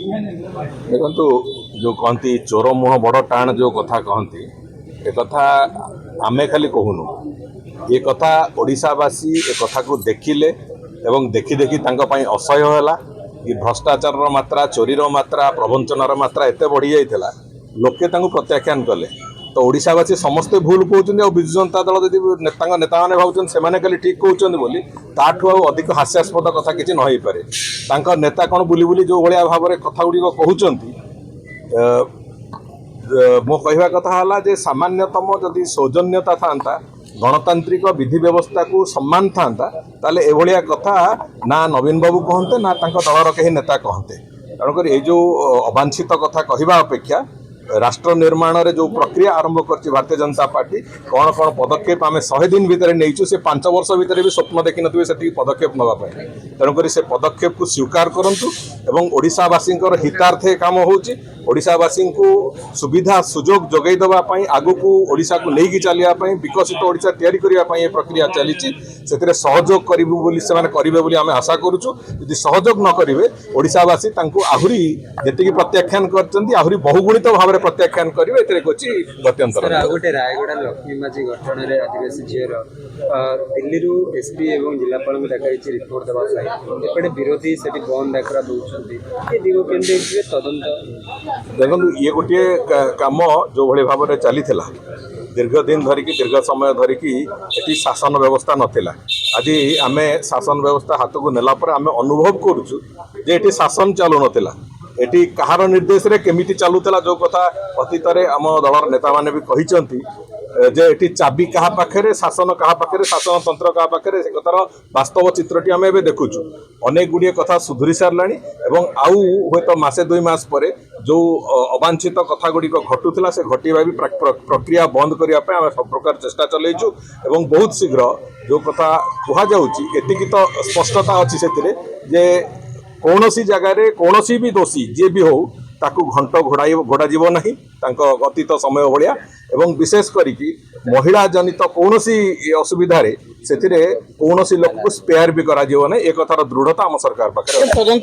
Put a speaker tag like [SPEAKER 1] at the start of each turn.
[SPEAKER 1] देखु जो कहती चोर मुह बड़ टाण जो कथा कहती एक आमे खाली कहूनु ये कथा ओडिशावासी एक कथा को देखिले एवं देखी देखी असह्य है कि भ्रष्टाचार मात्रा चोरीर मात्रा प्रवंचनार मात्रा एत बढ़ी जाइए लोके प्रत्याख्यान कले तो ओडिशावासी समस्ते भूल कहते और विजु जनता दल जदि नेता मैंने भावुं से खाली ठीक कहते बोली ताठू अधिक हास्यास्पद कथा किसी न हो पारे नेता कौन बुली बुली जो भाया भाव में कथा गुड़िक कहते मो कहवा कथा है सामान्यतम जदि सौजन्यता था गणतांत्रिक विधि व्यवस्था को सम्मान था ताले एभलिया कथा ना नवीन बाबू कहते ना दलर कहीं नेता कहते तेणुक ये जो अवांछित कथा कहवा अपेक्षा राष्ट्र निर्माण रे जो प्रक्रिया आरंभ कर भारतीय जनता पार्टी कौन कौन पदक्षेप आम 100 दिन भितर नहीं से 5 वर्ष भितर भी स्वप्न देखी थे से पदक्षेप नापी तेणुक से पदक्षेप को स्वीकार करूँ एवं ओडिशावासी हितार्थे काम होशावासी को सुविधा सुजोग जोगई देवाई आगु को ओडिशा को लेकिन चलिए विकसित ओडिशा तैयारी करने प्रक्रिया चली सहयोग करेंगे आम आशा करुचु यदि सहयोग न करेंगे ओडिशावासी आहरी जी प्रत्याख्यान कर बहुगुणित भाव प्रत्याख्यान करेंगे गत्यंतर
[SPEAKER 2] गोटे रायगड़ा लक्ष्मी माझी घटन में आदिवासी झीर दिल्ली एसपी और जिलापाल को देखा रिपोर्ट देवाई विरोधी से बंद डाकरा दौरान तदंत
[SPEAKER 1] देखो ये गोटे काम जो भाई भाव में चली दीर्घ दिन धरिकी दीर्घ समय धरिकी ये शासन व्यवस्था नाला आज आम शासन व्यवस्था हाथ को नेला आम अनुभव करुचु जे ये शासन चलु नाला एटी कहार निर्देश रे केमिति चलुला जो कथा अतीत आम दलर नेता माने भी कहते जे एटी चाबी क्या पाखे शासन क्या पाखे शासन तंत्र क्या पाखे से कथार वास्तव चित्रटी आम एवं देखुचु अनेक गुड़िए कथा सुधुरी सारे आउ हे तो मसे 2 मास पर जो अवांछित कथा गुड़िक घटुला से घटवा भी प्रक्रिया बंद करने आम सब प्रकार चेष्टा चलैचु एवं बहुत शीघ्र जो कथा कहुची तो स्पष्टता अच्छी से कौन सी जगार कौन भी दोषी जी भी हो ताकू घंट घोड़ा जीव ना अतीत समय भाया एवं विशेष करिकी महिला जनित कौन असुविधा से कौन लोक को स्पेयर भी करा जीव ना एक कथार दृढ़ता आम सरकार पाखे।